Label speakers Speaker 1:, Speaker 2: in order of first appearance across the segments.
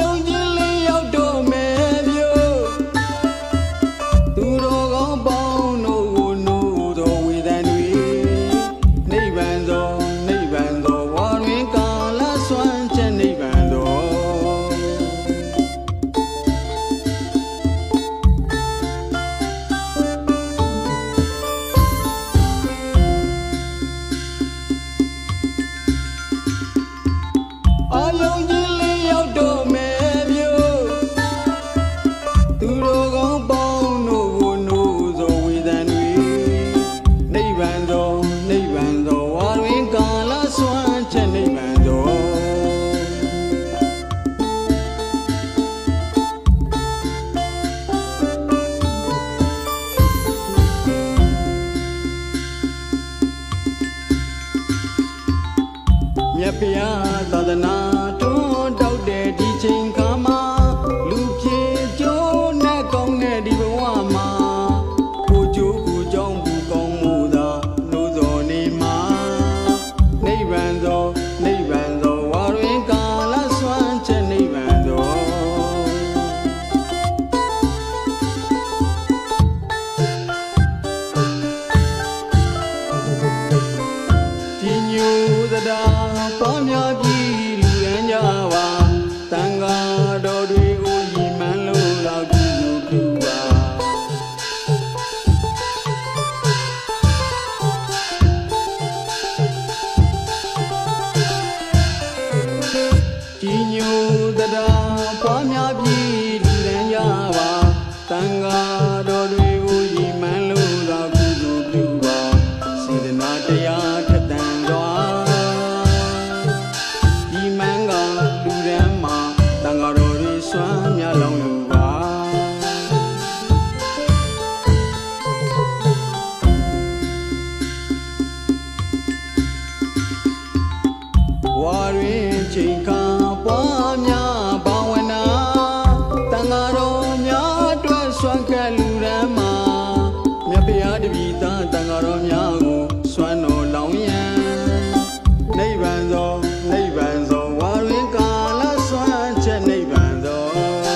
Speaker 1: လုံးချင်းလေးရောက်တော့မယ်ပြို့သူတော်ကောင်းပေါင်းတို့ကိုနိုးတော်ဝေဒန်တွေနိဗ္ဗာန်သောဝါတွင်ကာလဆွမ်းချက်နိဗ္ဗာန်သောအလုံးကြီးလေးရောက်တော့မယ်ပြို့သူတော်ကောင်းပေါင်းတို့ကိုနိုးသောဝေဒန်တွေနိဗ္ဗာန်သောဝါတွင်ကာလဆွမ်းချက်နိဗ္ဗာန်သောမြတ်ဗျာသာသနာတွန်းတောက်တဲ့ဒီချိန်ခါမှာလူဖြစ်ကြိုးနဲ့ကောင်းတဲ့ဒီဘဝမှာကိုကျိုးကိုကြောင်းဘူးကောင်းမှုသာလို့သောနေမှာနိဗ္ဗာန်သောဝါတွင်ကာလဆွမ်းချက်နိဗ္ဗာန်သောဒီညိုသတာပေါင်းများပြီးလူရန်ကြပါတန်ဃာတော်တွေကိုရည်မှန်းလို့တော့ကုသိုလ်ပြုပါဒီညိုသတာပေါင်းများပြီးလူရန်ကြပါတန်ဃာတော်တွေကိုရည်မှန်းလို့တော့ကုသိုလ်ပြုပါစေတနာတရားထက်သန်စွာဒီမန်းကလူရန်မှာတန်ဃာတော်တွေစွမ်းများလောင်းလို့ပါဝါတွင်ချိန်ခါပွားများဘာဝနာတန်ဃာတော်များအတွက်စွမ်းကဲလူရန်မှာမြတ်ဗျာတပည့်သားတန်ဃာတော်များကိုစွမ်းတော်လောင်းရန်နိဗ္ဗာန်သောဝါတွင်ကာလဆွမ်းချက်နိဗ္ဗာန်သော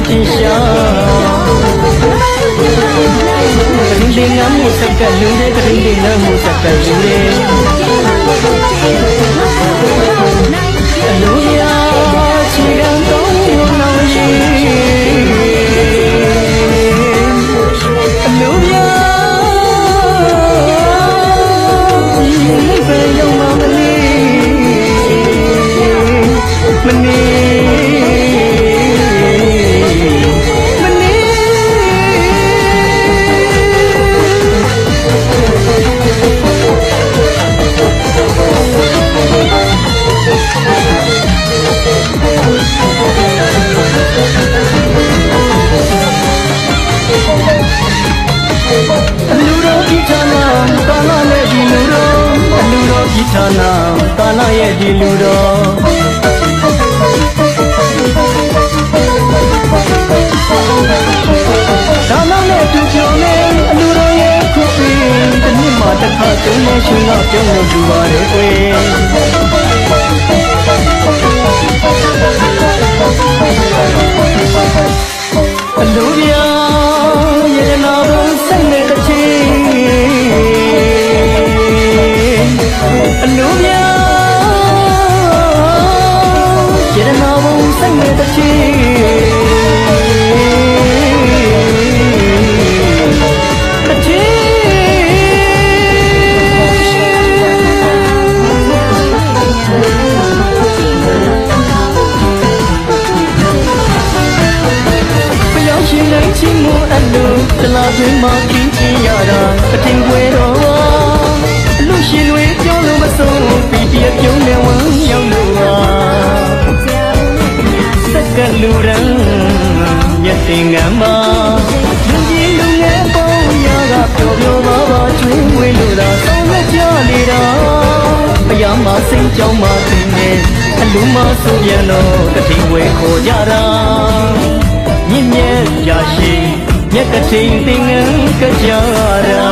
Speaker 2: ချင်းရှာကရင်တင်ငါမှုစက်ကလူတွေကရင်တင်ငါမှုစက်ကလူတွေအလိုရချီကံကောင်းလောင်ရှိအလိုရဘယ်ရောက်မှမလဲမနေဌာနကာလရဲ့ဒီလူတော်ဒါမှလည်းသူပြောနေအလူတော်ရဲ့ခုပင်တစ်နှစ်မှတစ်ခါတုံးနေရှင်ကပြုံးလို့သူပါတယ်ကွယ်အလူပြရဲ့နာဘုံဆက်နေတစ်ချိန်အလိုပြရတနာဘုံဆိုင်တဲ့တစ်ချိန်တစ်ချိန်ပြောင်းရှင်နိုင်ချင်းမို့အလိုတလားတွင်မှကြည့်ကြရတာအထင်ွယ်တော့လူရှင်တွေပြောလို့မဆုံးပြီးတပြုံးနေဝမ်းရောက်လို့ဟာစက်ကလူရန်ရတဲ့ငမ်းမှာလူကြီးလူငယ်ပေါင်းရကပျော်ပျော်ပါပါကျွေးမွေးလို့သာဆောင်းလက်ကြနေတာဘုရားမစိတ်ကြောင်းမသိနေအလူမဆိုပြန်တော့တတိဝဲခေါ်ကြတာမြင့်မြတ်ရရှိမြက်ကထိန်သင်္ကန်းကြကြတာ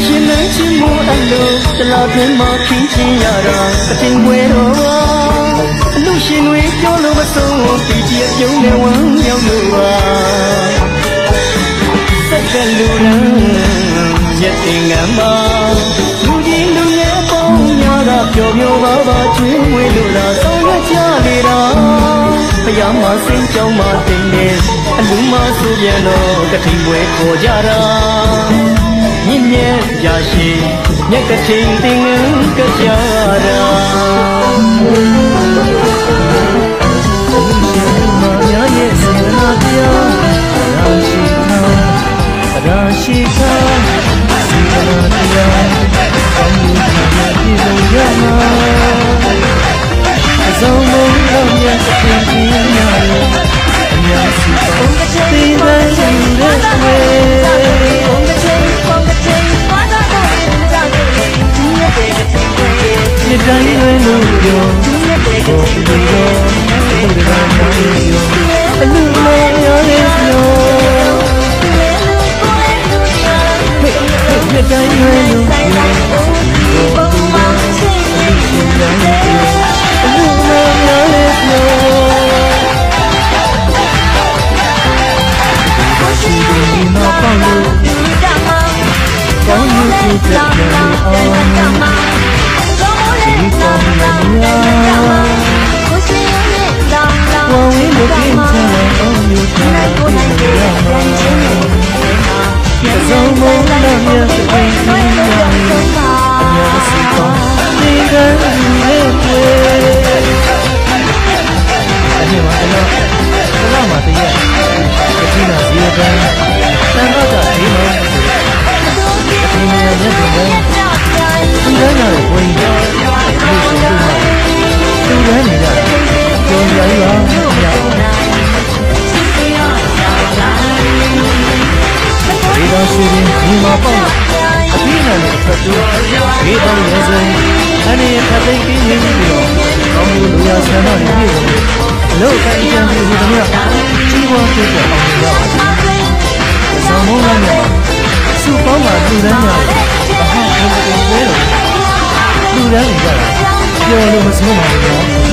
Speaker 2: ရှင်နဲ့ချစ်မှုအလိုတလားတွင်မှခင်းချင်ရတာအတင်ွယ်တော်အလူရှင်တွေပြောလို့မဆုံးပြီးကြည့်ပြုံးနဲ့ဝမ်းမြောက်လို့ပါစက်ကလူရန်ရက်တင်ငမ်းပါလူကြီးလူငယ်ပေါင်းများကပျော်ပျော်ပါပါကျွေးမွေးလို့လားဆောင်ရွက်ကြလေတာဘုရားမစင်ကြောင်းမတင်နေအလူမဆိုပြန်တော့ကတိပွဲခေါ်ကြတာမြင့်မြတ်ရရှိမြက်ကချိန်တင်ငန်းကြကြတာများရဲ့စေနာတရားရာရှိခါစေနာတရားအမှုများပြည့်စုံရမှာအစုံလုံးတော့မြတ်ချိန်တင်ရတယ်အများစုပါဒီတိုင်းနေတဲ့ဝေဒီတိုင်းရွယ်လို့ပြောဘုရားဘုရားမောင်ရောအလူမောင်ရရဲ့ပြောဒီတိုင်းရွယ်လို့ပြောဘုရားအလူမောင်ရရဲ့ပြောရှိဒီမှာပေါ့လို့ကောင်းလို့ကြည့်ကြတယ်အောင်ဒီပေါ်မှာများဝဝင်းလို့ပြင်ချင်တယ်အောင်ယူထားတယ်ကိုယ်နဲ့ရမှာသုံးမိုးနဲ့မြတ်တဲ့ပြင်ရမှာအများစုကောဒီကံရဲ့အဲ့ဒီမှာတော့မှာတည်းကတိနာဇီယကံတန်တော့ကဒီမှာဒီနေရာနဲ့တော့ဒီကံရကိုဝင်ကြလို့ဆိုလို့သူရမ်းနေတာကြော်ရရအောင်ဒီတော့ရှိရင်ဒီမှာပေါ့အပြည့်နဲ့အထက်တူဒီတော့ရဲစင်အနေနဲ့ထပ်သိပြီးနေပြီးတော့ကောင်းလို့လူရဆန္ဒတွေပြည့်စုံအလို့အကြံပြုဒီကနေ့ကြီးပွားပြည့်စုံအောင်ရပါတယ်။ဆောင်းမိုးလည်းမှာစုပေါင်းမှာလူတန်းများအဟောင်းကိုပဲလို့လူတန်းကြတာပြောလို့မဆုံးပါဘူးနော်။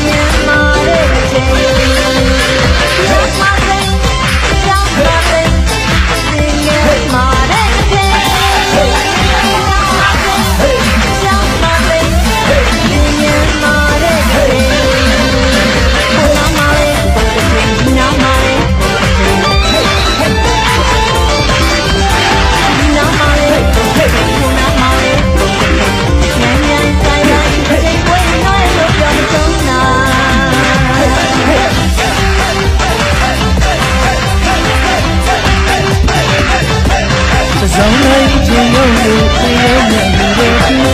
Speaker 2: ဆောင်လိုက်ခြင်းရုံလို့သိရမယ်လို့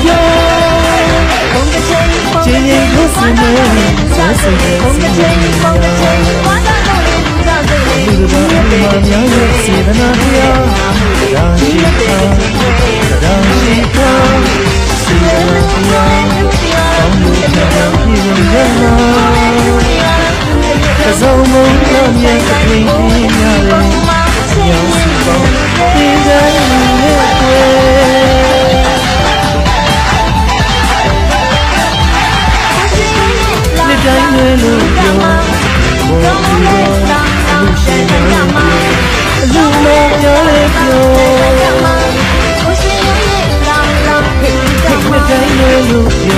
Speaker 2: ပြောခြင်းရင်ကိုစနေဆက်စတဲ့စီရင်လူပါများရဲ့စေတနာတရားရာရှိခါရာရှိခါစေတနာတရားကောင်းလို့တရားပြည့်စုံရမှာသစုံမုံတော်မြတ်ခင်ကြီးများရဲ့ရောင်းစီပေါင်းဒီကံနဲ့ွယ်လက်တိုင်းနဲ့လို့ပြောဘုရားလူရှင်များလူမောင်ရလေးပြောလက်တိုင်းနဲ့လို့ပြော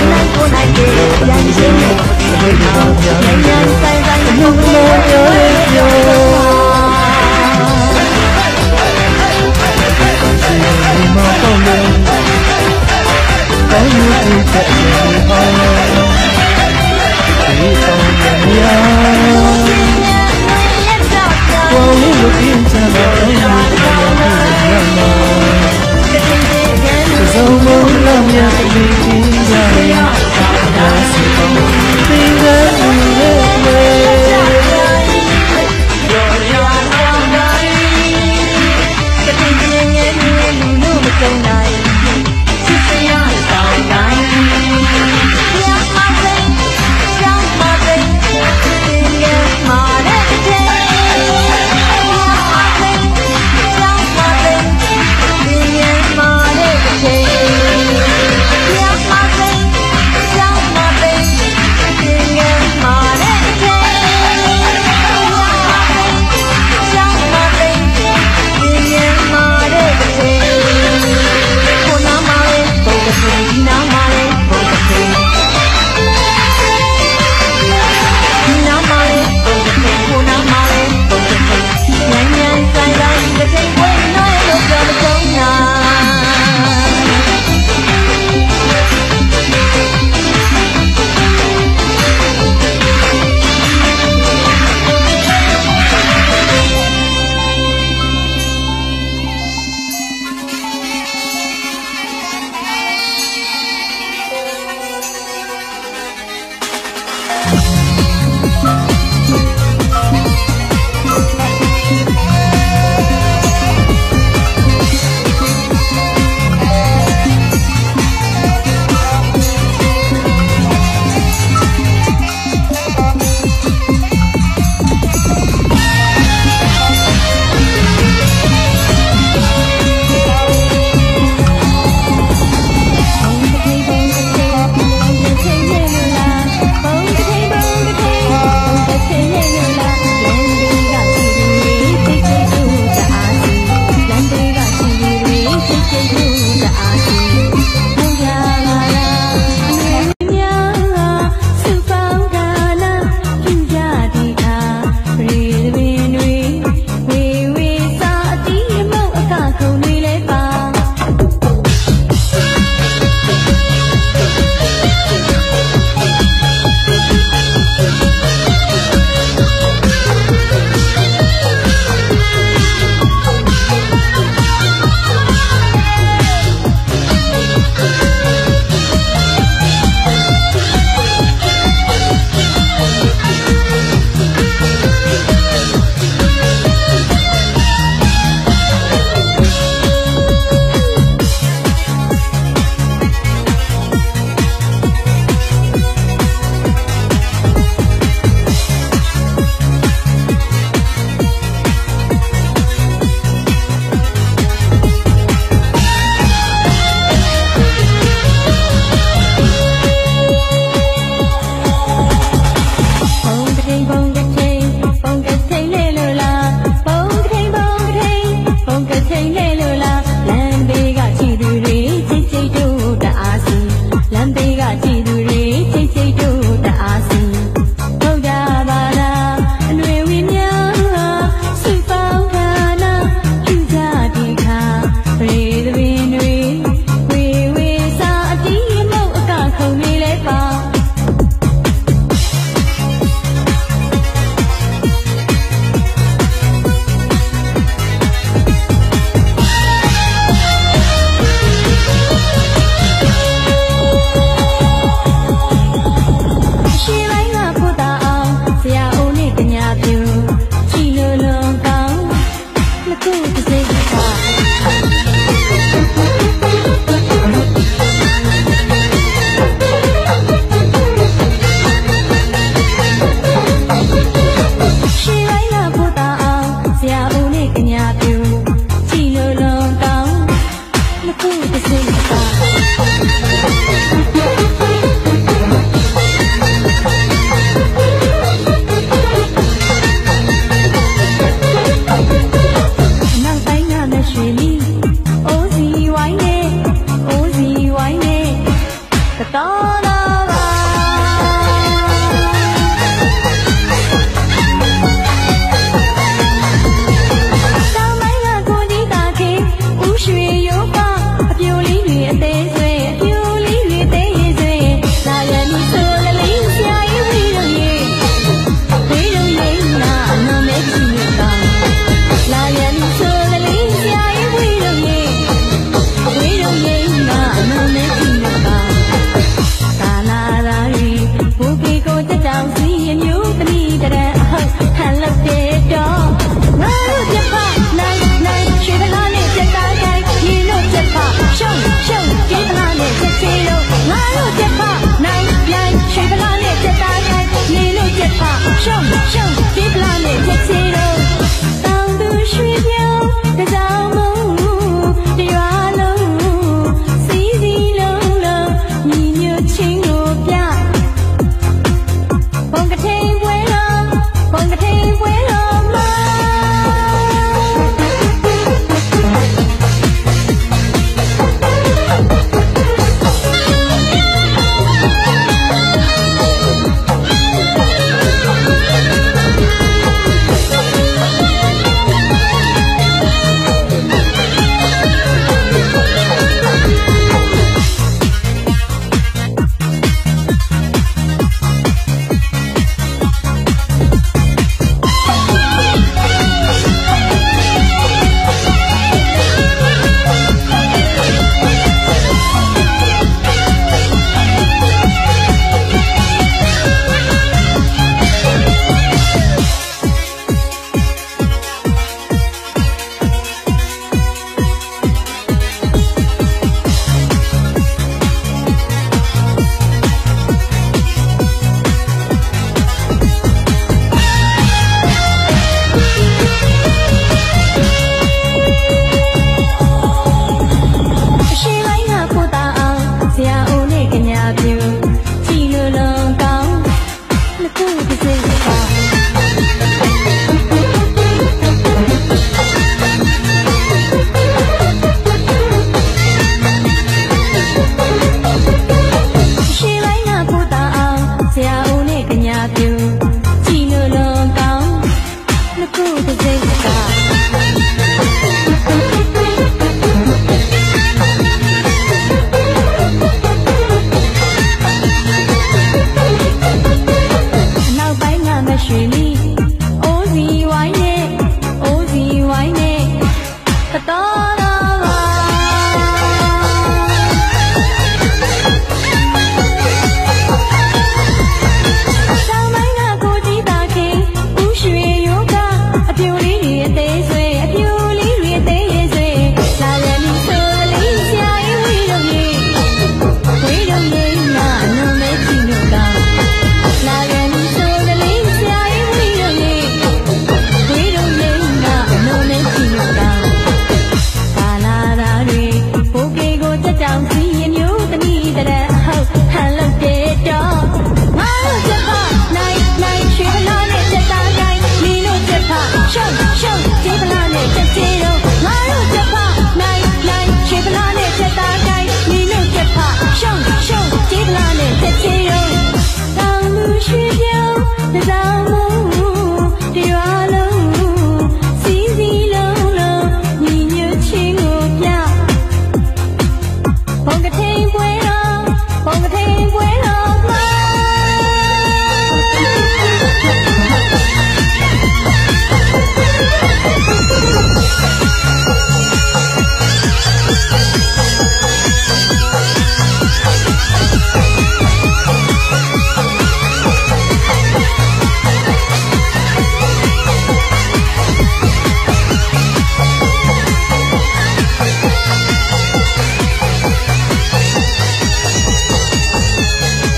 Speaker 3: ။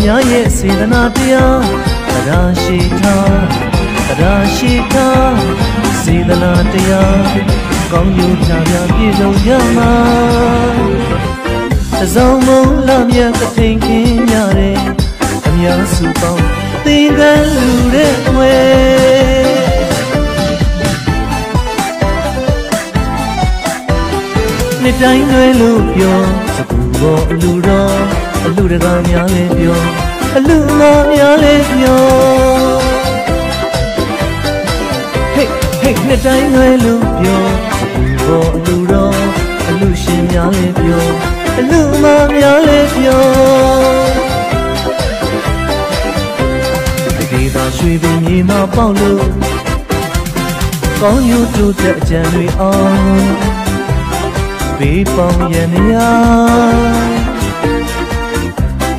Speaker 2: များရဲ့စေတနာတရားတရားရှိထားစေတနာတရားကောင်းကျိုးဖြာဖြာပြည့်စုံကြမှာတစုံမုံလာမြတ်ကထိန်ခင်းကြတယ်အများစုပေါင်းသင်္ကန်းလူတဲ့ွယ်နှစ်တိုင်းတွေလို့ပြောစကူပေါ်အလူတော်အလူတကားများလဲပြောအလူမများလဲပြောဟေးနှစ်တိုင်းတွေလို့ပြောစကူပေါ်အလူတော်အလူရှင်များလဲပြောအလူမများလဲပြောဒီသာရွှေပင်မြေမှာပေါက်လို့ကောင်းယူတူတဲ့အကြံတွေအောင်ဘေးပေါင်းရနေရ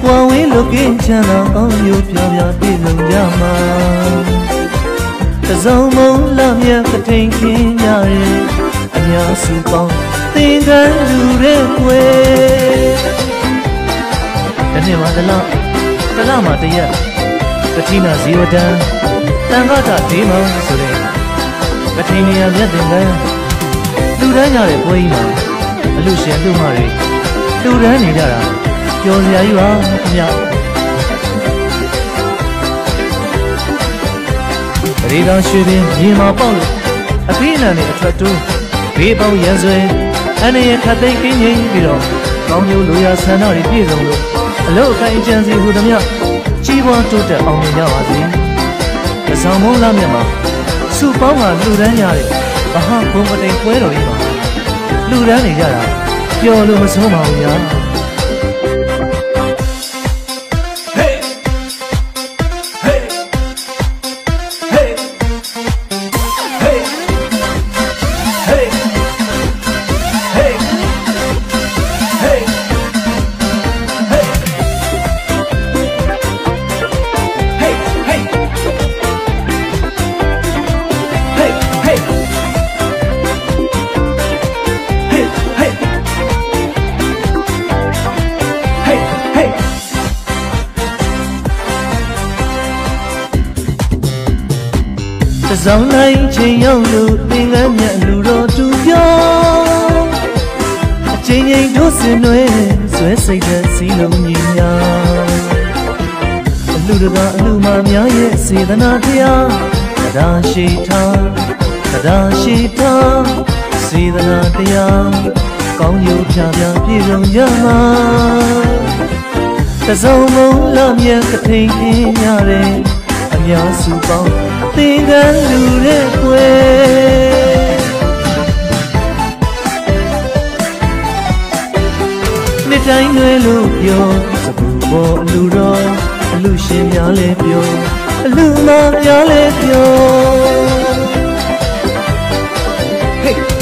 Speaker 2: ဝဝေးလုကင်းချမ်းသာကောင်းယူပြပြပြည့်စုံကြမှာတစုံမုံလာမြတ်ကထိန်ခင်းကြရဲ့အများစုပေါင်းသင်္ကန်းလူတဲ့ွယ်ဒီနေ့မှာတလမှာတရက်ကတိနာဇီဝတန်တန်ခါတာဒေးမှာဆိုတဲ့ကတိနေရမြတ်တင်ကန်းလူတိုင်းကြတဲ့ပွဲကြီးမှာအလူရှင်လူမတွေလူတန်းနေကြတာပျော်စရာကြီးပါခင်ဗျပရိသောရွှေပင်မြေမှာပေါက်လို့အဖိအနံနဲ့အထွက်တိုးဘေးပေါင်းရန်ဆွဲအနေရခတ်သိမ်းကင်းငိမ့်ပြီးတော့ကောင်းကျိုးလိုရာဆန္ဒတွေပြည့်စုံလို့အလုတ်အကိုင်းအကျဉ်းစီဟူသည်များကြီးပွားတိုးတက်အောင်မြင်ကြပါစေ။တဆောင်မုံလာမြတ်မှာစုပေါင်းကလူတန်းကြတဲ့မဟာဘုံပတိန်ပွဲတော်ကြီးမှာလူတန်းနေကြတာပျော်လို့မဆုံးပါဘူးညာ။တစောင်းတိုင်းချိန်ရောက်လို့သင်္ကန်းမြတ်လူတော်သူပြောအချိန်ချင်းတို့စင်တွေဆွဲစိတ်တဲ့စီလုံးညီညာအလူတကာအလူမများရဲ့စေတနာတရားတရားရှိထားစေတနာတရားကောင်းကျိုးဖြာဖြာပြည့်စုံကြမှာတစုံမုံလာမြတ်ကထိန်ခင်းကြတယ်အများစုပေါင်းသင်္ကန်းလူတဲ့ွယ်နှစ်တိုင်းတွေလို့ပြောစကူပေါ်အလူတော်အလူရှင်များလဲပြောအလူမများလဲပြော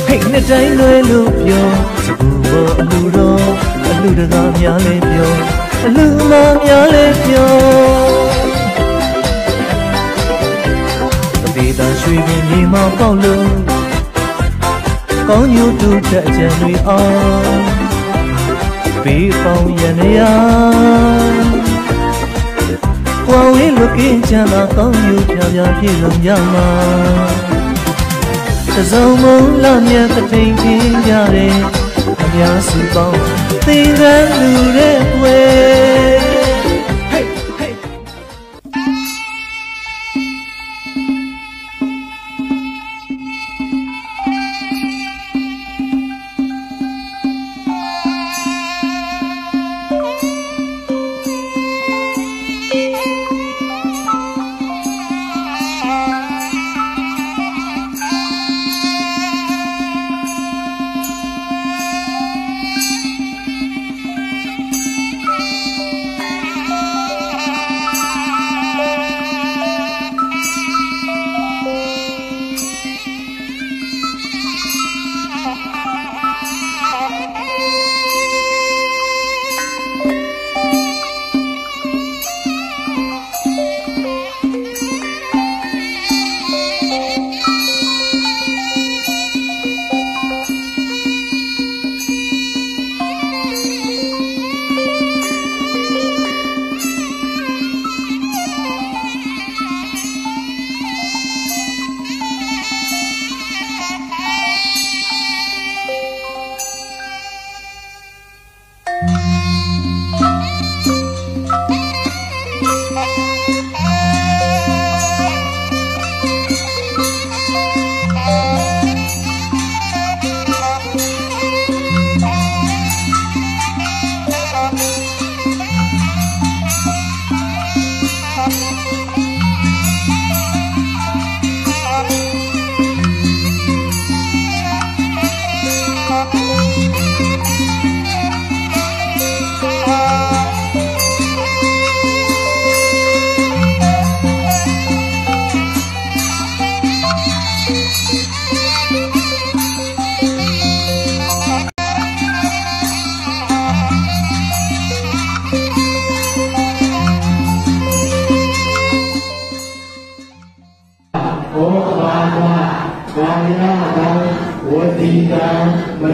Speaker 2: ဟေးနှစ်တိုင်းတွေလို့ပြောစကူပေါ်အလူတော်အလူတကားများလဲပြောအလူမများလဲပြောဒေသရွှေပင်မြေမှာပေါက်လို့ကောင်းကျိုးတူတဲ့အကြံတွေအောင်ဘေးပေါင်းရနေရဝဝေးလုကင်းချမ်းသာကောင်းကျိုးဖြာဖြာပြည့်စုံကြမှာတစုံမုံလာမြတ်ကထိန်ခင်းကြတယ်အများစုပေါင်းသင်္ကန်းလူတဲ့ွယ်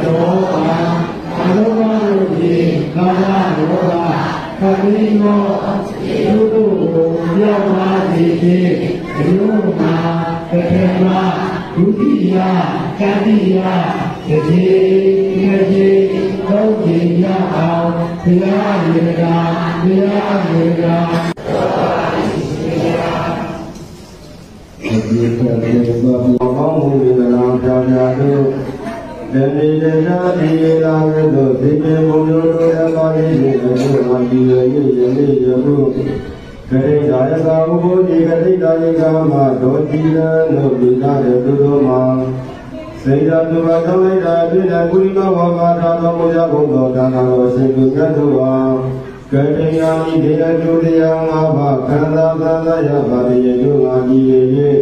Speaker 3: တော်ပါအလုံးစုံဒီကာလရောဂါခတိနောသူတို့ကိုရောက်လာစေခြင်းဒီလိုမှာပထမဒုတိယတတိယတစ်ချိန်တစ်ချိန်သုံးချိန်ရအောင်ဘုရားရေကာဘုရားရေကာဒီကနေ့ဘာဘောင်းမူလနာကြာကြာတို့ဒီနေ့တရားဒီလာလို့ဒီပြေဘုံတို့ရပါလိမ့်မယ်တို့ဟာဒီရဲ့ယနေ့ယခုခရိဒါယကဘုဘုဒီခရိဒါယကမှာဒေါတိရလို့ဒီလာတဲ့သူတို့မှာစေတသူကသမိတာပြည့်တဲ့ကုရိကဘောဂါသာတော်မူရဘုံတော်ဒါနာတော်စေသူမြတ်တို့ဟာကတိယာမိဒေယတုတရားငါးပါးခန္ဓာသံသာရပါတိယတို့ငါကြည်ရဲ့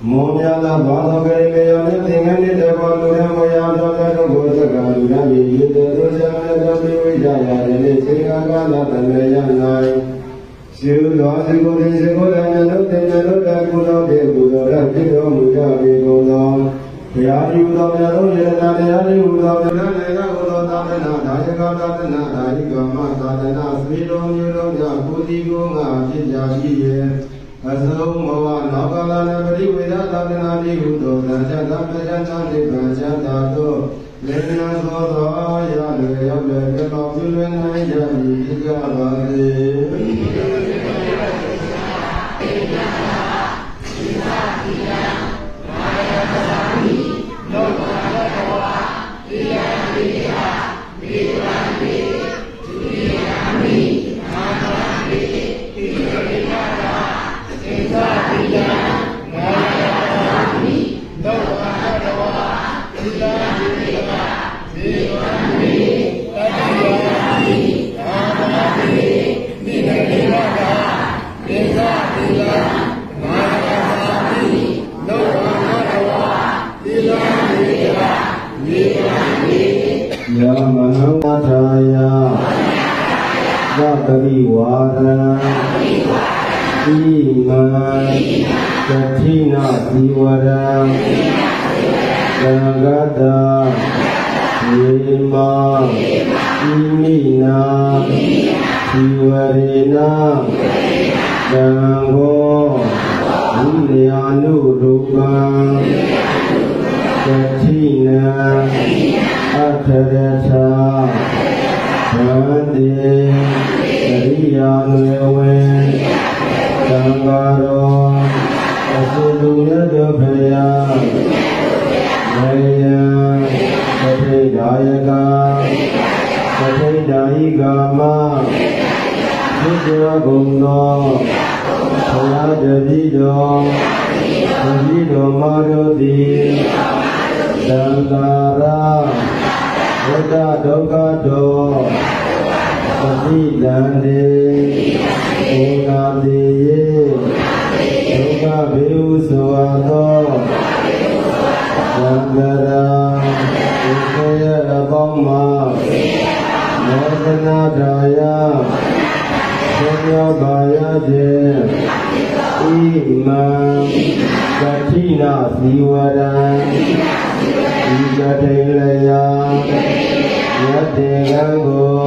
Speaker 3: မောမြလာဘာသောကေကေယမြသင်္ကန်းတဲ့ဘောလူရမောယတော်တဲ့ဘုရားကလူရည်ရည်တဲ့တို့ဆရာတော်ပြဝိဇာရတယ်စေကာကလာတမေယနိုင်ရှိသောစေကိုယ်စေကိုယ်လည်းတို့တင်တို့တဲ့ကုသိုလ်တွေကုသိုလ်တွေပြည့်တော်မူကြပေကုန်သောဘုရားပြုတော်မြတ်သောယေနာတရားတွေဟူသောမြတ်လည်းကဟူသောသာသနာဒါယကသာသနာအာရိကမသာသနာသေတော်မျိုးတော်ကြောင့်ကိုယ်ဒီကိုငါဖြစ်ကြရှိရဲ့အစုံဘဝနောကလာနပရိဝေဒသာသနာတိဟူသောသံဃာသဗ္ဗဇန္တာနိဗ္ဗာန်ချမ်းသာသောလေနာသောသောရလွယ်ရောက်လွယ်ကတော်ပြုလွယ်နိုင်ကြ၏ဒီကပါစေယမနံဝထာယသတရိဝါရံဣမံကတိနာသီဝရံသံဃတာယေမဣမိနာသီဝရေနာသံဃောဝိလယာနုရူပံကတိနာအထရထာဗန္တိအရိယာနွယ်ဝင်သံဃာတော်အစုလူရတော်ဖရာမေယံသတိဒါယကသတိဒါယိကာမသစ္စာဂုံတော်ဘုရားတပည့်တော်တပည့်တော်မာတို့သည်သံဃာရာဝိတဒုက္ခတောသတိတံလေဘုရားတိယေဒုက္ခဘေဟုဆိုအပ်သောသံဃာရာဒီခေယအပေါင်းမှာမေတနာဒါယသံဃာဘာယခြင်းဣမံကတိနာသီဝရံဒီကတိလယယတေကံကို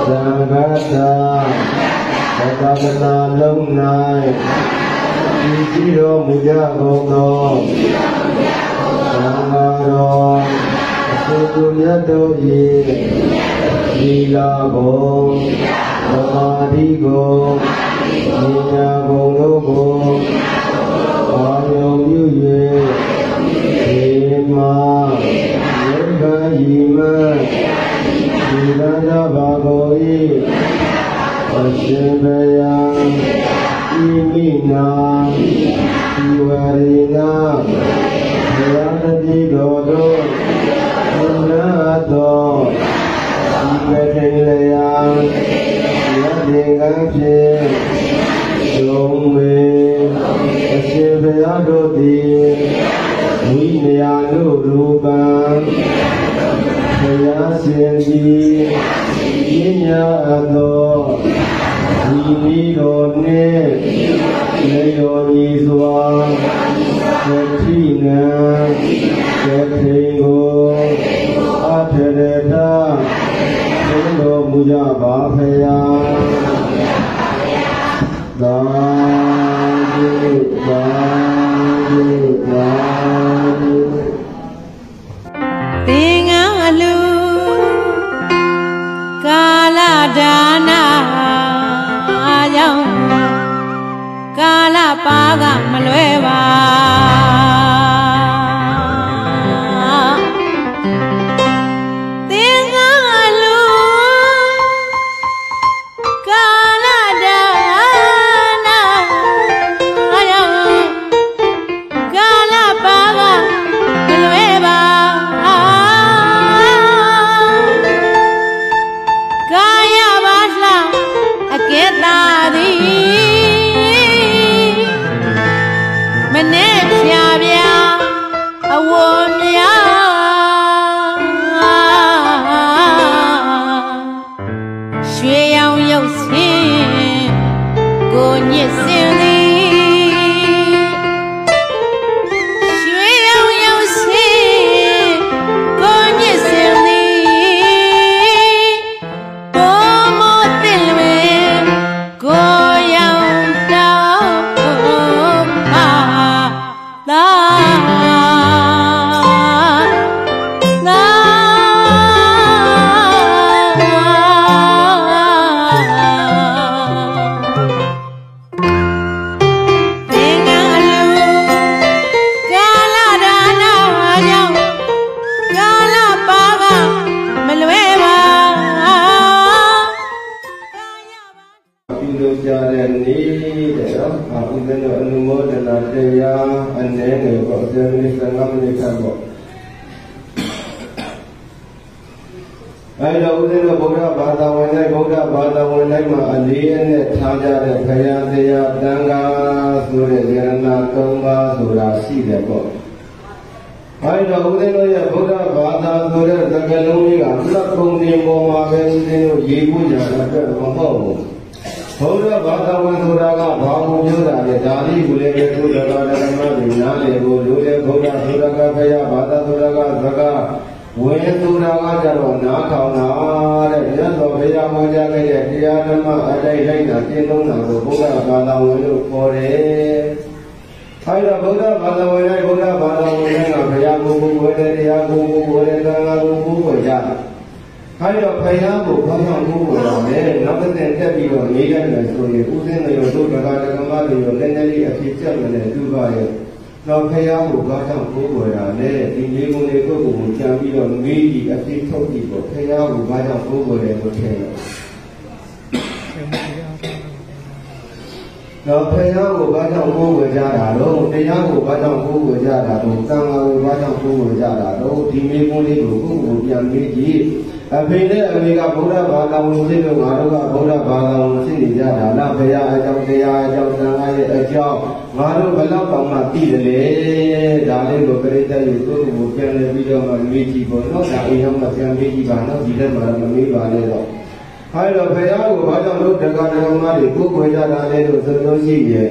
Speaker 3: သံဃာတာသတ္တမနာလုံး၌ဒီကြည်တော်မူကြကုန်သောသံဃာတော်အစုသူမြတ်တို့၏ဒီလာဘုံသမာဓိကိုဉာဏ်ဘုံတို့ကိုအာယုံပြု၍ဒီမှာယုတ်ခာယီမဒီလန္ဒဘာကို၏အရှင်ဘယံဣမိနာဒီဝရိနာဘုရားတတိတော်တို့ဘုရားတော်ဒီကတိလယံယတိကံဖြင့်ဒုံမေအရှင်ဘုရားတို့သည်ဝိနည်းနုရူပံဘုရားရှင်ကြီးပညာအပ်သောဒီမိတော်နှင့်လေတော်ကြီးစွာသတိနံသတိကို ပါဖေယသာဓုသာဓုသာဓု
Speaker 4: သင်္ကန်းအလူကာလဒါနာကြောင့်ကာလပါကမလွဲပါသင်္ကန်းအလူကာလဒါနာကြောင့်ကာလပါကမလွဲပါကဲတာသည်မနဲ့ဖြာပြအဝများရွှေရောင်ရုပ်ဆင်းကိုညစ်စင်သည်ရွှေရောင်ရုပ်ဆင်းကိုညစ်စင်သည်ဘောမတင်လွယ်ကိုရောင်တောင်းပါသာ
Speaker 3: တရားအနေနဲ့ပေါ့ဒီနေ့စံငါမနေခံပေါ့အဲ့တော့ဦးဇင်းတို့ဗုဒ္ဓဘာသာဝင်တိုင်းဗုဒ္ဓဘာသာဝင်တိုင်းမှာအလေးအနက်ထားကြတဲ့ခရယာတရားတန်ခါဆိုတဲ့ဉာဏ်နာ၃ပါးဆိုတာရှိတယ်ပေါ့အဲ့တော့ဦးဇင်းတို့ရဲ့ဗုဒ္ဓဘာသာဆိုတဲ့သကလုံးလေးကလက်ပုံတင်ပေါ်မှာပဲဦးဇင်းတို့ရေးဖို့ကြတဲ့အတွက်မဟုတ်ဘူးဘုရားဘာသာဝင်ဆိုတာကဘာကိုပြောတာလဲဒါလေးကိုလည်းသူတော်တော်ဓမ္မတွေနားလည်ဖို့လိုတဲ့ဘုရားဆိုတာကဘုရားဘာသာဆိုတာကစကားဝင်ဆိုတာကကြတော့နားထောင်တာတဲ့မြတ်စွာဘုရားဟောကြားခဲ့တဲ့တရားဓမ္မအတိုင်းလိုက်တာကျင့်သုံးတာကိုဘုရားဘာသာဝင်လို့ခေါ်တယ်။အဲဒါဗုဒ္ဓဘာသာဝင်တိုင်းဗုဒ္ဓဘာသာဝင်တိုင်းကဘုရားကိုကိုယ်ဝယ်တဲ့တရားကိုကိုယ်ဝယ်တဲ့သံဃာကိုကိုယ်ဝယ်ကြတယ်အဲ့တော့ဖယားကိုဘာကြောင့်ကိုးပေါ်လာလဲနောက်တစ်သက်တက်ပြီးတော့နေရတယ်ဆိုရင်ဦးစင်းတွေတို့ဒကာဒကမတွေရောလည်းလည်းအဖြစ်ချက်မနဲ့သူပါရဲ့တော့ဖယားကိုဘာကြောင့်ကိုးပေါ်လာလဲဒီလေးကုန်းလေးကိုကိုကြံပြီးတော့မေးပြီးအဖြစ်ထုတ်ပြီးတော့ဖယားကိုဘာကြောင့်ကိုးပေါ်လဲလို့ထင်တယ်တော့ဖယားကိုဘာကြောင့်ကိုးပေါ်ကြတာတော့တရားကိုဘာကြောင့်ကိုးပေါ်ကြတာတော့သံဃာကိုဘာကြောင့်ကိုးပေါ်ကြတာတော့ဒီလေးကုန်းလေးကိုကိုကိုပြန်မေးကြည့်အဖေနဲ့အမေကဗုဒ္ဓဘာသာဝင်ဖြစ်လို့ငါတို့ကဗုဒ္ဓဘာသာဝင်ဖြစ်နေကြတာလားဘုရားအကြောင်းတရားအကြောင်းသံဃာရဲ့အကြောင်းငါတို့ဘယ်လောက်တောင်မှသိတယ်လေဒါလေးကိုပြိတ္တရဲ့ကိုယ်ကိုပြန်လဲပြီးတော့မှမေးကြည့်ပေါ့နော်ဒါအိမ်ရောက်မှပြန်မေးကြည့်ပါနော်ဒီထဲမှာမမေးပါနဲ့တော့အဲတော့ဘုရားကိုဘာကြောင့်လို့တရားတော်မတွေကိုယ်ကိုကြတာလဲလို့ဆိုလို့ရှိရဲ့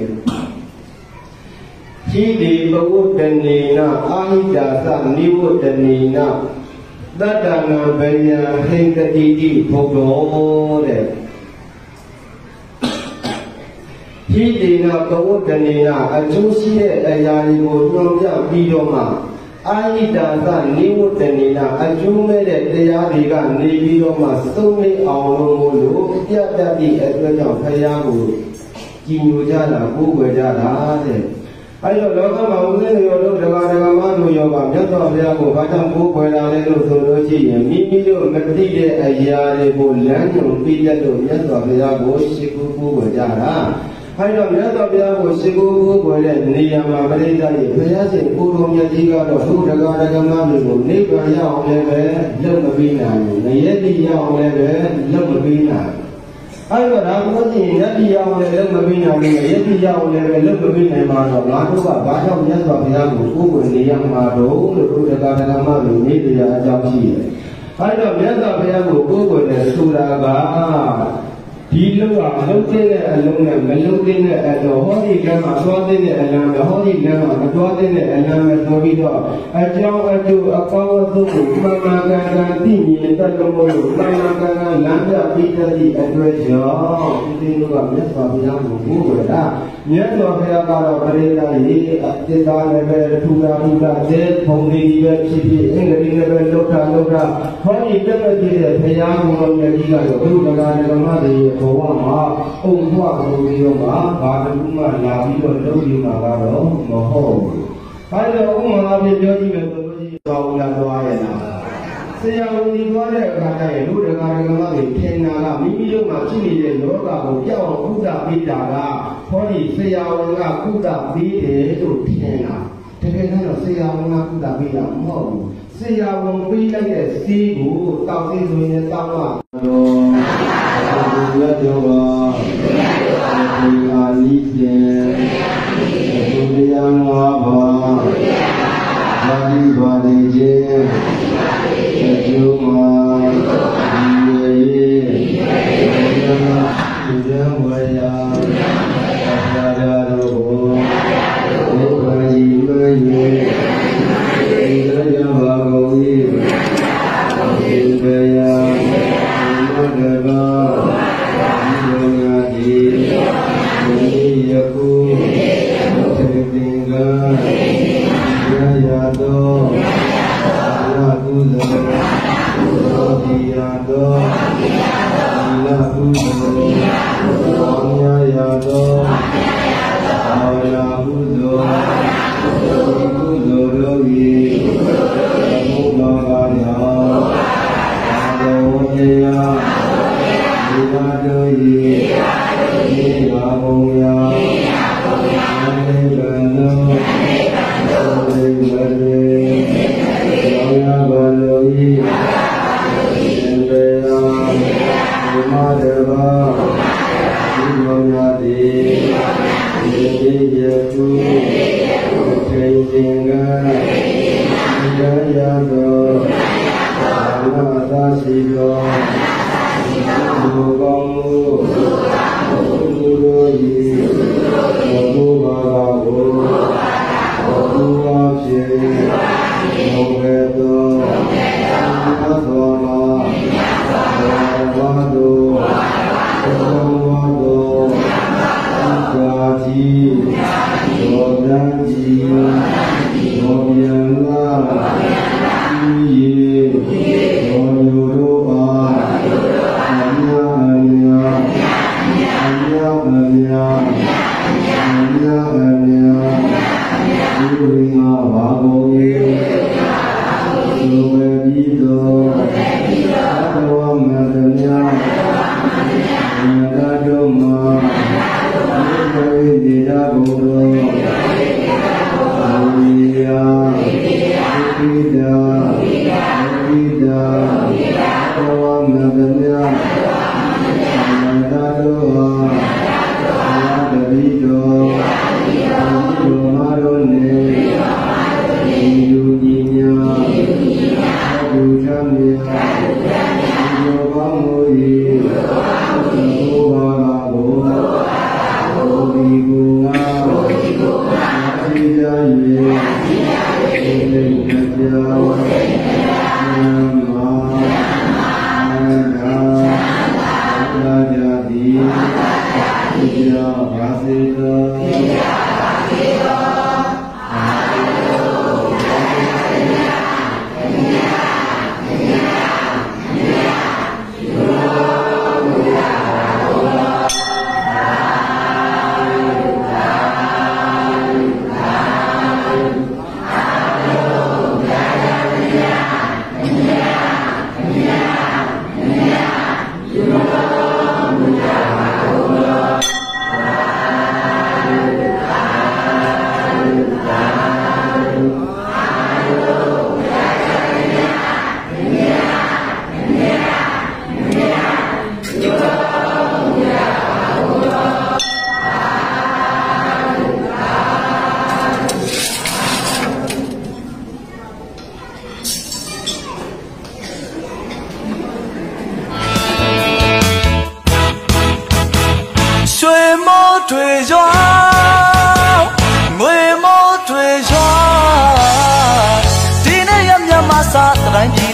Speaker 3: ခိတိဘဝတ္တနေနအာဟိတာသနိဝတ္တနေနတတ္တနာဘယံဟိတတိတိဘုဒ္ဓောတဲ့ဟိတေနဘဝတ္တနေနအကျိုးရှိတဲ့အရာတွေကိုညွှန်ပြပြီးတော့မှအာဟိတာသနိဝတ္တနေနအကျိုးမဲ့တဲ့တရားတွေကနေပြီးတော့မှသုံးနေအောင်လို့ပြတ်တတ်သည့်အတွက်ကြောင့်ဘုရားကိုကြည်ညိုကြတာကိုးကွယ်ကြတာတဲ့အဲ့တော့လောကမှာဦးဇင်းတွေရောတို့ဒကာဒကာမတို့ရောကမြတ်စွာဘုရားကိုဘာကြောင့်ကိုးကွယ်တာလဲလို့ဆိုလို့ရှိရင်မိမိတို့မသိတဲ့အရာတွေကိုလမ်းညွှန်ပြရလို့မြတ်စွာဘုရားကိုရှိခိုးကိုးကွယ်ကြတာအဲ့တော့မြတ်စွာဘုရားကိုရှိခိုးကိုးကွယ်တဲ့နေရာမှာပရိသတ်ရဲ့ဘုရားရှင်ကိုယ်တော်မြတ်ကြီးကတော့တို့ဒကာဒကာမတွေကိုနိဗ္ဗာန်ရောက်အောင်လည်းပဲလုပ်မပြီးနိုင်ဘူး။ငရဲတိရောက်အောင်လည်းပဲလုပ်မပြီးနိုင်ဘူး။အဲ့တော့ဒါကလို့ရှိရင်ယတိရောက်လည်းလုပ်မပြီးနိုင်ဘူး။ယတိရောက်လည်းပဲလုပ်မပြီးနိုင်မှာတော့ငါတို့ကဘာကြောင့်မြတ်စွာဘုရားကိုကိုးကွယ်နေရမှာတော့လို့တို့ဒကာဒကာမတွေနေတရားအကြောင်းရှိတယ်။အဲ့တော့မြတ်စွာဘုရားကိုကိုးကွယ်တယ်ဆိုတာက ဒီလုံးကအလုံးသိတဲ့အလုံးနဲ့မလုံးသိတဲ့အလုံးဟောဒီကံမှာသွားတဲ့အလံနဲ့ဟောဒီကံမှာမသွားတဲ့အလံနဲ့ဆိုပြီးတော့အကြောင်းအကျိုးအကောင်းအဆုံးကိုမှန်မှန်ကန်ကန်သိမြင်တတ်လို့မို့လို့မှန်မှန်ကန်ကန်လမ်းပြပြီးတဲ့အတွက်ကြောင့်ဒီလိုကမြတ်စွာဘုရားကိုဘုရားမြတ်စွာဘုရားကတော့ပရိသတ်ရေးအတိတ်သားလည်းပဲထူတာတဲ့ဖုံလေးပဲဖြစ်ဖြစ်အင်္ဂလိပ်လည်းပဲလောက်တာဟောဒီတက်တဲ့ဘုရားကိုယ်တော်ကြီးကတော့ဘုရားဓမ္မတွေဘဝမှာအုံဘွားကိုပြီးတော့မှဘာတစ်ခုမှလာပြီးတော့လုပ်ရမှာကတော့မဟုတ်ဘူး။ဘာလို့ဥမာအဖြစ်ပြောကြည့်မယ်ဆိုလို့ရှိရင်သွားဦးလားသွားရလား။ဆရာဝန်ကြီးသွားတဲ့အခါကျရင်လူတကာဓမ္မတွေထင်တာကမိမိတို့မှာဖြစ်နေတဲ့ယောဂကိုကြောက်အောင်ကုသပေးတာကဟောဒီဆရာဝန်ကကုသပေးတယ်လို့ထင်တာ။တကယ်တော့ဆရာဝန်ကကုသပေးတာမဟုတ်ဘူး။ဆရာဝန်ပေးလိုက်တဲ့ဆေးကိုတောက်သေးဆိုရင်တောက်တော့ရကြောပါဒီအာလိကျေသုရိယငါးပါးဘာဒီဘာဒီကျေအကျိုးမှာဒီရေဒီရံဝယာသာယာတော်ကိုဘုရားကြီးမယေဒီရံဘာကိုဤဒီဘယာဘုရားယခုသေတင်္ဂရာယတောအာဟုဇောသောတိယတောလာဟုဇောညာယတောအာလာဟုဇောကုဇောရောဂီဘုရားကာယအာရောဝေယဒီဝါတောယိဒီဝါဘုံယာသေဗန္တောသေဗရေယောယဘာလောယိသေဗယာဓမ္မဒေဘာဒီယောယတိဒီယေတုသေတင်္ဂယာယတောဘာဝသာစီတောဘုကောင်းမှုသူတို့ဤဘုရားကိုဘုရားဖြင့်ဘုရားတော်ဘုရားတော်မှာဘုရားတော်ဘုရားတော်သာကြီးတော်တန်ကြီးတော်ယံလာဤတော်ယူတို့ပါ
Speaker 4: သ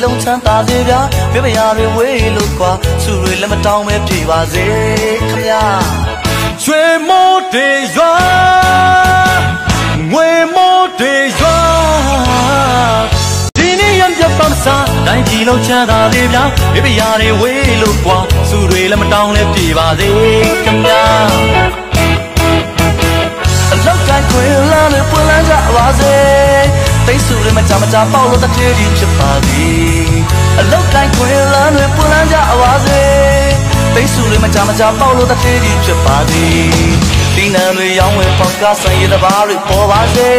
Speaker 5: လုံးချမ်းသာစေဗျာပြပရာတွေဝေးလို့ကွာသူတွေလည်းမတောင်းပဲပြေပါစေခမညာရွှေမိုးတွေရွာငွေမိုးတွေရွာဒီနေ့ရံပြပန်းစားတိုင်းပြည်လုံးချမ်းသာစေဗျာပြပရာတွေဝေးလို့ကွာသူတွေလည်းမတောင်းလဲပြေပါစေခမညာအလောက်တိုင်းခွေလာနဲ့ပွင့်လန်းကြပါစေသိစုတွေမကြမကြပေါလို့တထေးကြီးဖြစ်ပါသည်အလောက်တိုင်းခွေလာနဲ့ပွင့်လန်းကြပါစေသိစုတွေမကြမကြပေါလို့တထေးကြီးဖြစ်ပါသည်ဒီနံတွေရောင်းဝယ်ပေါက်ကဆိုင်ရတဲ့ဘာတွေပေါ်ပါစေ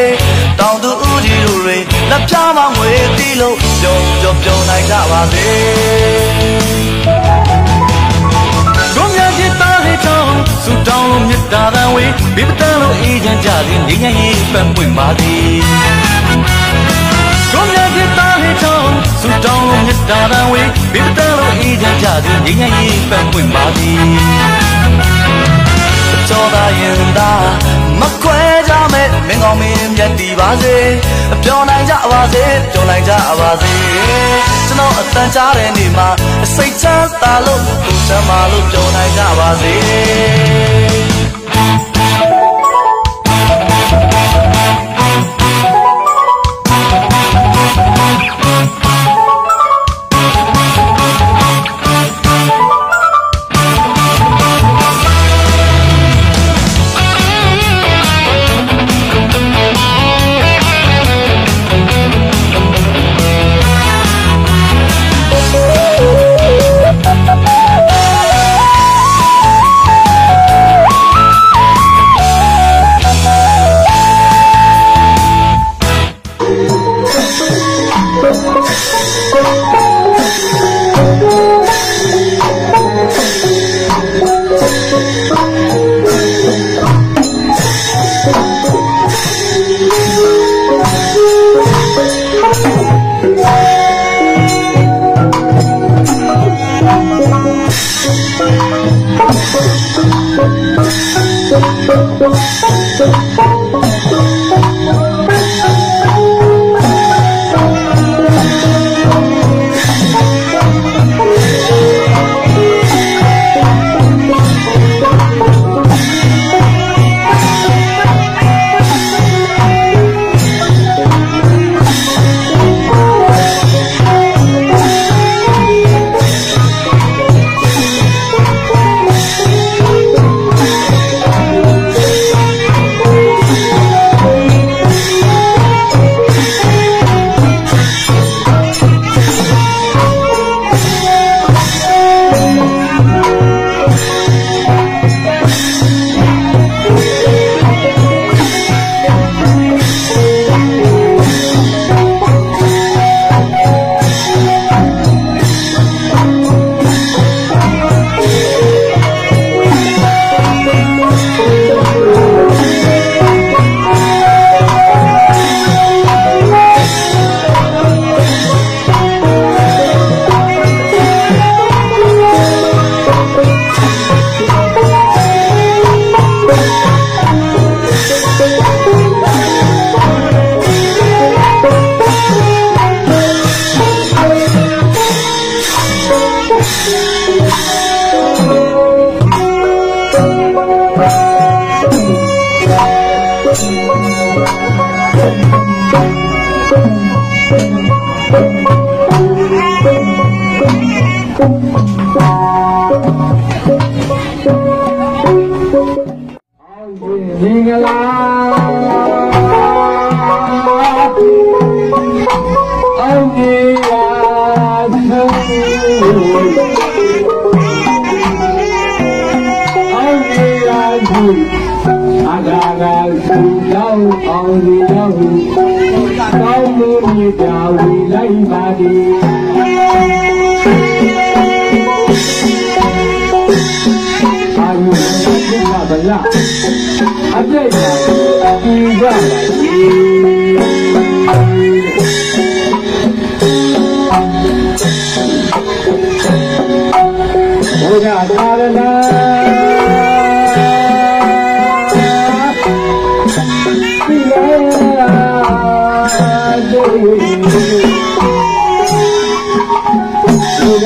Speaker 5: တောင်သူဦးကြီးတို့တွေလက်ပြမငွေတီးလို့ပြုံနိုင်ကြပါစေတို့များကြီးသားလေးတောင်းစုတောင်းလို့မြတ်တာတန်ဝေးဘေးပတန်းလို့အေးချမ်းကြသည်ငြိမ်းချမ်းရေးပန်းပွင့်ပါသည်တို့များကြီးသားလေးတောင်းစုတောင်းလို့မြတ်တာတန်ဝေးဘေးပတန်းလို့အေးချမ်းကြသည်ငြိမ်းချမ်းရေးပန်းပွင့်ပါသည်ကြောသာရင်သာမခွဲကြမဲ့မင်းကောင်းမင်းမြတ်တည်ပါစေပြောနိုင်ကြပါစေပြောနိုင်ကြပါစေကျွန်တော်အတန်ကြားတဲ့နေ့မှာစိတ်ချမ်းသာလို့ကိုယ်ချမ်းသာလို့ပြောနိုင်ကြပါစေ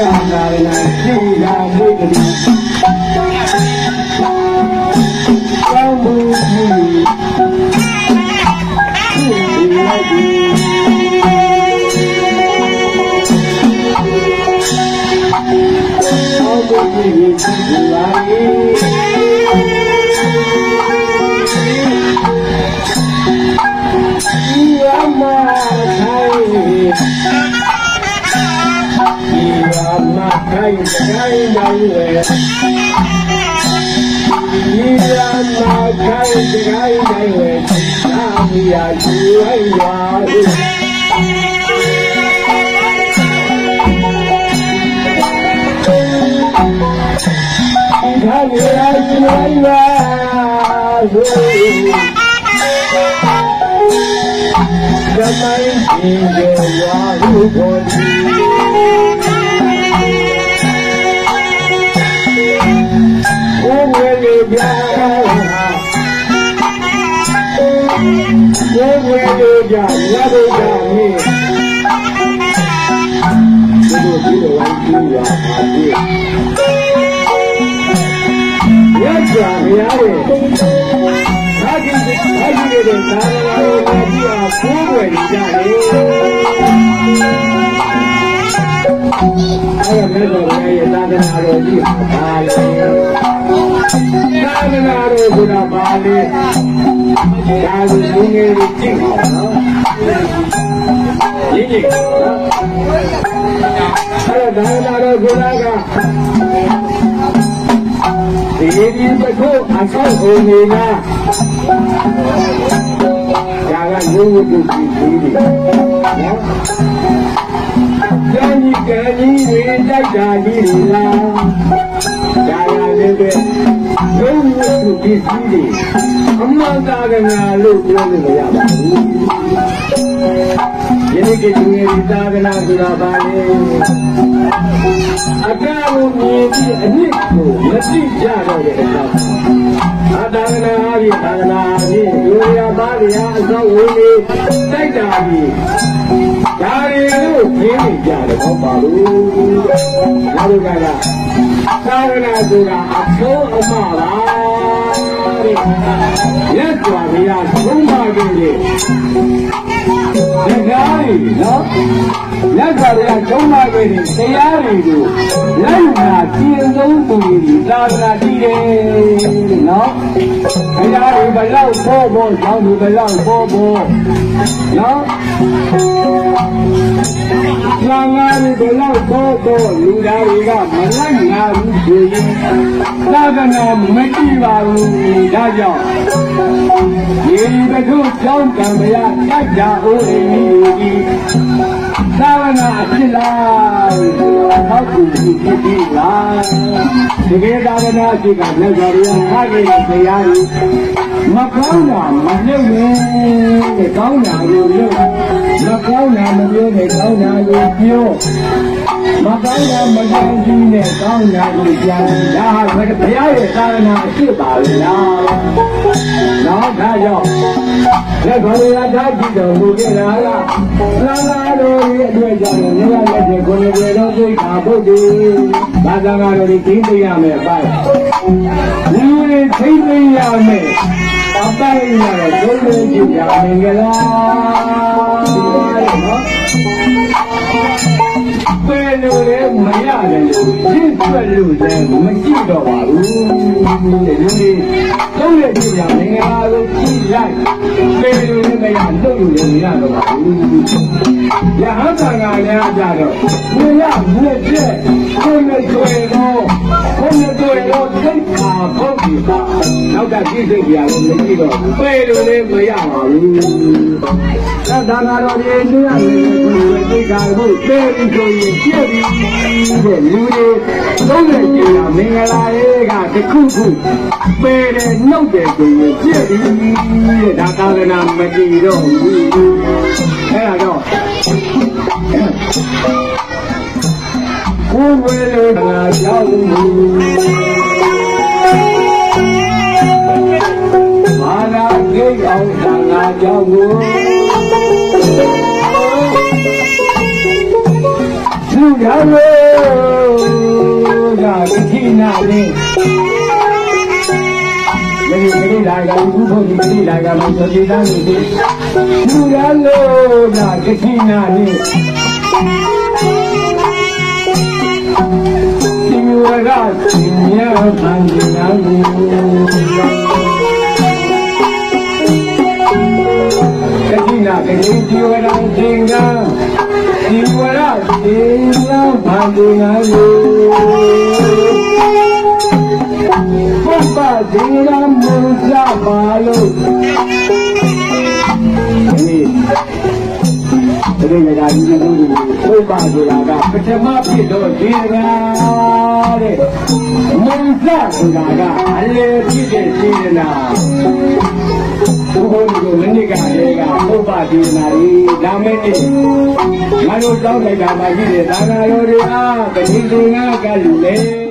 Speaker 3: သာရဏရှိရာမွေးကလေးကောင်းမှုကြီးရှိလိုက်ပြီကောင်းမှုကြီးရှိလာပြီခိုင်နိုင်လေဒီရမှာခိုင်နိုင်လေသာမီယာကျွေးရွာသာမီယာကျွေးရွာသမိုင်းကြီးရွာဟုကိုပြာဘုဝေတို့ကြရတို့ကြမင်းတို့ဒီလိုဝိုင်းကြည့်ရပါသေးရကြရရတယ်ဟာဒီတဲ့သာရဏတော်ကြီးအားဘုဝေကြတယ်အဲ့ဒါမဲ့တော့ရဲ့သာသနာတော်ကြီးပါလေသာသနာတော်ဆိုတာပါလေဒါလူငယ်တွေကြည့်ပါနော်ဒီအဲ့ဒါသာသနာတော်ဆိုတာကဒီတစ်ခုအဆောက်အဦနေတာဒါကလူဝတ္ထုကြီးတွေနော်ကျောင်းကြီးကလေးတွေတိုက်တာကြီးတွေလားဒါရလည်းပဲလုံးဝသူပစ္စည်းတွေအမှန်သာကနာလို့ပြောလို့မရပါဘူးယနေ့ကဒီသာကနာဆိုတာပါလေအကားကိုမြင်ပြီးအနစ်ကိုမသိကြတော့တဲ့အခါသာကနာအားဖြင့်သာကနာအားဖြင့်လူရသားတွေဟာအစောဝင်နေတိုက်တာကြီးဒါတွေလို့ပြင်းနေကြတယ်ဟုတ်ပါလို့နောက်တစ်ခါကသာဝနာဆိုတာအဆုံးအမပါတဲ့ရက်ကြွားရသုံးပါးကြီးလေတရားတွေနော်ရက်ကြွားရသုံးပါးကြီးတရားတွေကိုလိုက်နာကျင့်သုံးသူတွေသာဝနာကြည့်တယ်နော်တရားတွေဘလောက်ပေါ်ပေါ်ကြောင်းတွေဘလောက်ပေါ်ပေါ်နော်ငါငါတွေဘလောက်ပေါ်ပေါ်လူသားတွေကမလိုက်နာဘူးဆိုရင်သာသနာမကြည့်ပါဘူးဒါကြောင့်ဒီဘုရားကြောင့်ကံမရတတ်ကြအိုးရင်းကြီးသာဝနာအဖြစ်လားဟောက်ကူဖြစ်ပြီးလားတကယ်သာဝနာရှိကလက်တော်ရထားခဲ့တဲ့တရားကြီးမကောင်းတာမနှုတ်နဲ့ကောင်းတာကိုလုပ်မကောင်းတာမပြောနဲ့ကောင်းတာကိုပြောမကောင်းတာမကောင်းဘူးနဲ့ကောင်းတာကိုပြန်ဒါဟာဘုရားရဲ့သာသနာအဖြစ်ပါလားနောက်ဒါကြောင့်လက်တော်ရထားကြည့်တော်မူခဲ့တာကသာသနာတော်ရဲ့အတွက်ကြောင့်မြတ်လက်တဲ့ကိုယ်ရေတော်သိခါပုဒ်ဒီဘာသာတော်တွေသိသိရမယ်အပိုင်းလူတွေသိသိရမယ်အပိုင်းရတော့ဘုရားကြည့်ရမယ်ကလားနော်ဘယ်လိုလဲမရတယ်လို့ရှင်းပြလို့လည်းမကြည့်တော့ပါဘူးတဲ့လူတွေသုံးရကြည့်ရမင်္ဂလာကိုကြည့်လိုက်ဘယ်လိုလဲမရလို့လည်းမရတော့ပါဘူးရဟန်းသံဃာများကြတော့ဘုရားမြတ်တဲ့ကိုယ်နဲ့တွေ့တော့သိခါဖို့ဒီပါနောက်ကကြည့်စိတ်ကြရတယ်မကြည့်တော့ဘယ်လိုလဲမရပါဘူးသာသနာတော်ကြီးနည်းရမယ်ကိုယ်သိခါဖို့သိပြီးဆိုရင်ပြည့်ပြီးတဲ့လူတွေသုံးတဲ့ကြည်ရမင်္ဂလာရေးကတစ်ခုခုပယ်တယ်နှုတ်တယ်ဆိုရင်ပြည့်ပြီးတဲ့ဒါသာသနာမကြည့်တော့ဘူးအဲ့ဒါတော့ကိုယ်ဝေလို့ငါရောက်ဘူးမာနာဂိတ်အောင်ငါကြောက်ဘူးလူ ရာကတိနာလေးမင်းလာကဘူးဖို့ဒီလာကမဆိုဒီသားနေသေးလူရလို့ရာကတိနာလေးဒီဝရစင်ရပန်းနာဘူးကတိနာကလေးဒီဝရစင်ကဒီဝရစင်ရပန်းနာဘူးဘုရားဒီရမုဇ္ဇပါလို့ဒီနေ့ဒါကြီးလူတွေဘုရားဆိုတာကပထမဖြစ်တော့ဒီရာတဲ့မုဇ္ဇဆိုတာကအလေဖြစ်တဲ့ဒီနာဘုရားတို့မနစ်ကလေးကဘုရားဒီနာကြီးဒါမဲ့နေငါတို့တောင်းလိုက်တာမှရှိတယ်ဒါနာတော်တွေအားတတိယကလူလေ